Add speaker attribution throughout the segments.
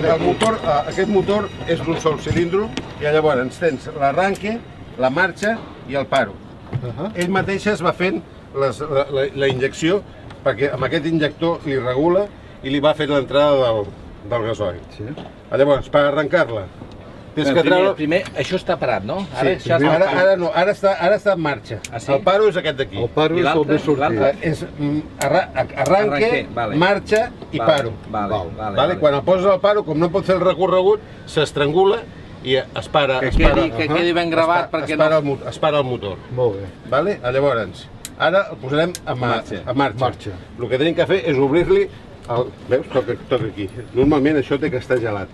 Speaker 1: El motor, aquest motor és d'un sol cilindre i llavors tens l'arranque, la marxa i el paro. Ell mateix es va fent la injecció perquè amb aquest injector li regula i li va fent l'entrada del gasoil. Llavors, per arrencar-la, tens que treure...
Speaker 2: Primer, això està parat, no?
Speaker 1: Sí, ara no, ara està en marxa. El paro és aquest d'aquí.
Speaker 3: El paro és el més sortit.
Speaker 1: És arranque, marxa i paro. Quan el poses al paro, com no pot fer el recorregut, s'estrangula i es para.
Speaker 2: Que quedi ben gravat perquè no...
Speaker 1: Es para el motor.
Speaker 3: Molt bé.
Speaker 1: Llavors, ara el posarem en marxa. El que tenim que fer és obrir-li... Veus? Toca aquí. Normalment això té que estar gelat.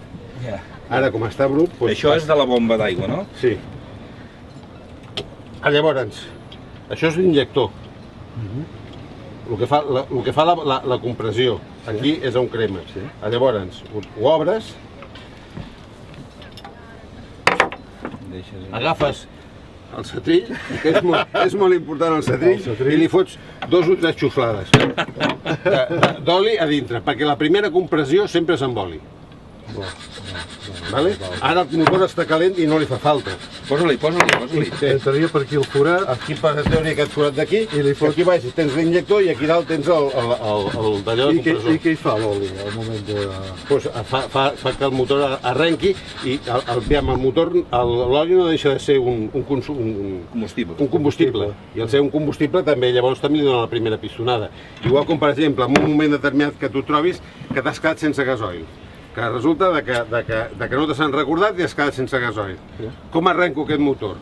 Speaker 1: Ara, com està brut...
Speaker 2: Això és de la bomba d'aigua, no?
Speaker 1: Sí. Llavors, això és l'injector. El que fa la compressió. Aquí és on crema. Llavors, ho obres, agafes el setrill, que és molt important el setrill, i li fots 2 o 3 xuflades d'oli a dintre, perquè la primera compressió sempre és amb oli. Ara el motor està calent i no li fa falta.
Speaker 2: Posa-li.
Speaker 3: Entraria per aquí el forat.
Speaker 1: Aquí passaria aquest forat d'aquí, i aquí baix tens l'injector i aquí dalt tens el d'allò de compressor.
Speaker 3: I què hi fa l'oli al moment de...
Speaker 1: Fa que el motor arrenqui i el motor, l'oli no deixa de ser un combustible. I al ser un combustible també llavors també li dona la primera pistonada. Igual com per exemple en un moment determinat que tu trobis que t'has quedat sense gasoil. Que resulta que no t'has recordat i has quedat sense gasoil. Com arrenco aquest motor?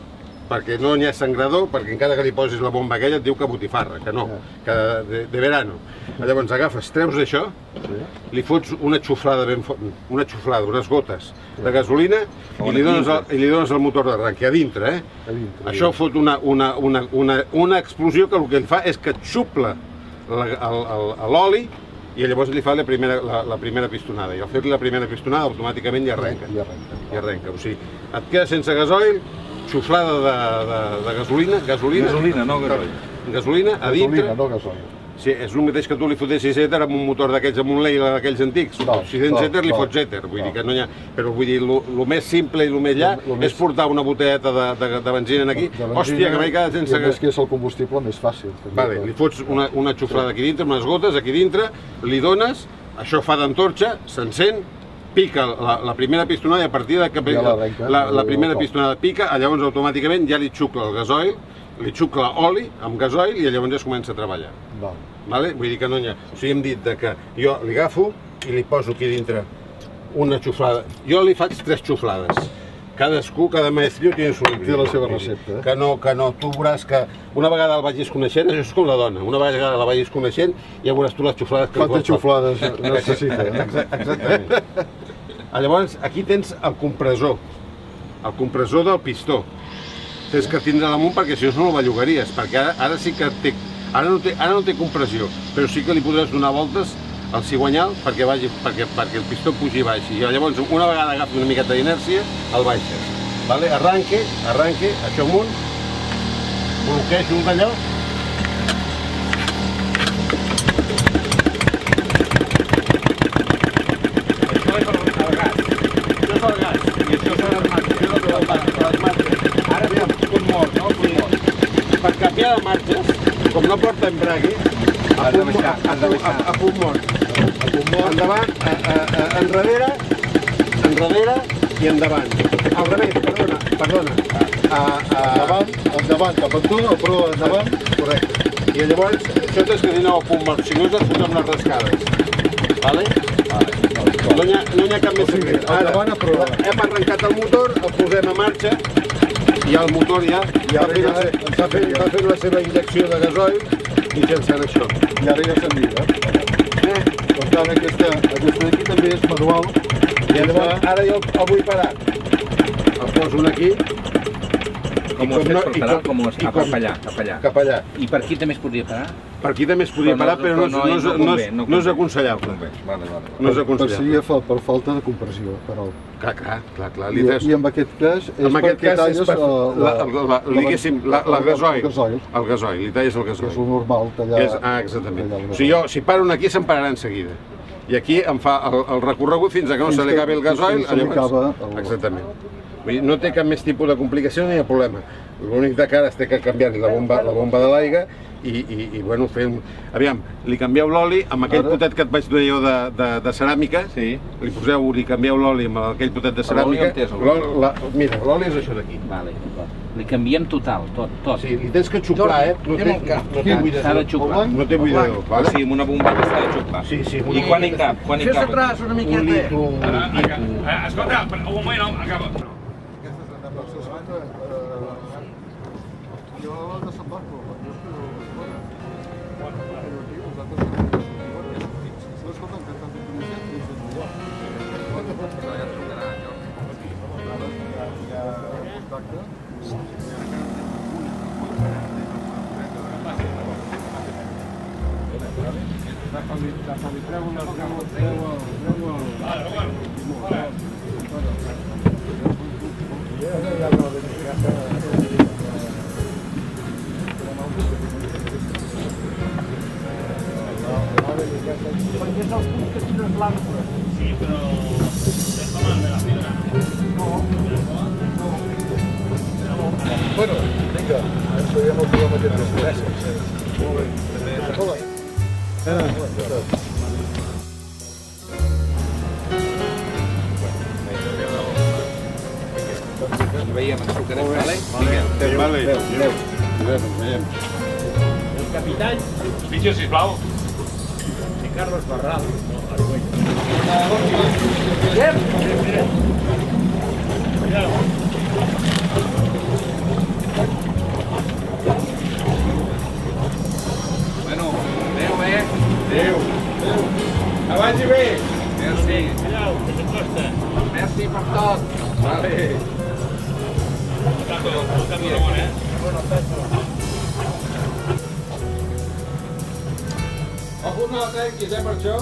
Speaker 1: Perquè no n'hi ha sangrador, perquè encara que li posis la bomba aquella et diu que botifarra, que no, que de verano. Llavors agafes, treus això, li fots una xuflada, unes gotes de gasolina i li dones al motor d'arranque, a dintre. Això fot una explosió que el que fa és que et xupla l'oli i llavors li fa la primera pistonada. I al fer-li la primera pistonada automàticament ja arrenca. O sigui, et quedes sense gasoil, xuflada de gasolina,
Speaker 2: Gasolina, no gasoil.
Speaker 1: Gasolina a dintre,
Speaker 3: Gasolina, no gasoil.
Speaker 1: Sí, és el mateix que tu li fotessis èter amb un motor d'aquells, amb un Leila d'aquells antics. Si tens èter, li fots èter, vull dir que no hi ha... Però vull dir, el més simple i el més llà és portar una botelleta de benzina aquí. Hòstia, que m'he quedat sense...
Speaker 3: I a més que és el combustible més fàcil.
Speaker 1: Vale, li fots una xuflada aquí dintre, unes gotes aquí dintre, li dones, això fa d'antorxa, s'encén, pica la primera pistonada i a partir de que la primera pistonada pica, llavors automàticament ja li xucla el gasoil, li xucla oli amb gasoil i llavors ja es comença a treballar. Vale? Vull dir que no hi ha... O sigui, hem dit que jo li agafo i li poso aquí dintre una xuflada. Jo li faig 3 xuflades. Cadascú, cada maestrillo té
Speaker 3: la seva recepta.
Speaker 1: Que no, tu veuràs que una vegada el vagis coneixent, això és com la dona, una vegada la vagis coneixent ja veuràs tu les xuflades que
Speaker 3: quantes xuflades necessita.
Speaker 1: Exactament. Llavors, aquí tens el compressor del pistó. Tens que tindre damunt perquè si no el bellugaries, perquè ara sí que té... Ara no té compressió, però sí que li podràs donar voltes al cigüanyal perquè el pistó pugi i baixi. I llavors, una vegada agafi una miqueta d'inèrcia, el baixes. Arranque, això amunt, bloquejo un d'allò. Això és el gas. Això és el gas. I això són les marxes. Ara ve el punt mort, no? El punt mort. Per canviar de marxes, com no porta embrague, a punt mort. Endavant, enrere i endavant. Al revés, perdona.
Speaker 3: Endavant, cap a tu, però endavant.
Speaker 1: Correcte. I llavors, això tens que anar al punt mort, si no és et fotem les rascades. Vale? No hi ha cap més secret. Ara, hem arrencat el motor, el posem a marxa, i el motor ja està fent la seva injecció de gasoil mitjançant això.
Speaker 3: I ara ja s'envia. Per tant, aquesta d'aquí també és manual.
Speaker 1: I llavors, ara jo el vull parar. El poso aquí.
Speaker 2: Com ho has fet per parar? Com ho has fet? Cap allà. I per aquí també es podria parar?
Speaker 1: Per aquí també es podria parar, però no és aconsellable. No és aconsellable.
Speaker 3: Seria per falta de compressió.
Speaker 1: Clar.
Speaker 3: I en aquest cas és perquè talles
Speaker 1: el gasoil, li talles el gasoil.
Speaker 3: És el normal, tallar...
Speaker 1: Exactament. O sigui, jo, si paro aquí, se'n pararà en seguida. I aquí em fa el recorregut fins que no se li acabi el gasoil. Exactament. No té cap més tipus de complicació ni de problema. L'únic que ara es té que canviar-li la bomba de l'aigua i bueno, fem... Aviam, li canvieu l'oli amb aquell potet que et vaig donar jo de ceràmica, li poseu, li canvieu l'oli amb aquell potet de ceràmica. Mira, l'oli és això d'aquí.
Speaker 2: Li canviem total, tot.
Speaker 1: Sí, li tens que xuplar,
Speaker 2: No té buidador. S'ha de xuplar.
Speaker 1: No té buidador.
Speaker 2: O sigui, amb una bombeta s'ha de xuplar.
Speaker 1: Sí.
Speaker 2: I quan hi cap?
Speaker 4: Fes atrás una miqueta.
Speaker 5: Escolta, un moment, acaba. Sí, però...
Speaker 3: Bueno, vinga, això ja no trobem aquest gràcies. Molt bé.
Speaker 2: Veiem el sucret, vale?
Speaker 1: Vale.
Speaker 5: El capitán... Pitjor, sisplau. I Carlos Barral.
Speaker 2: Bueno, adéu.
Speaker 1: Que vagi bé.
Speaker 2: Merci.
Speaker 5: Adéu, que t'acosta.
Speaker 2: Merci per tot. Vale.
Speaker 1: Ojo, no trenquis, per això.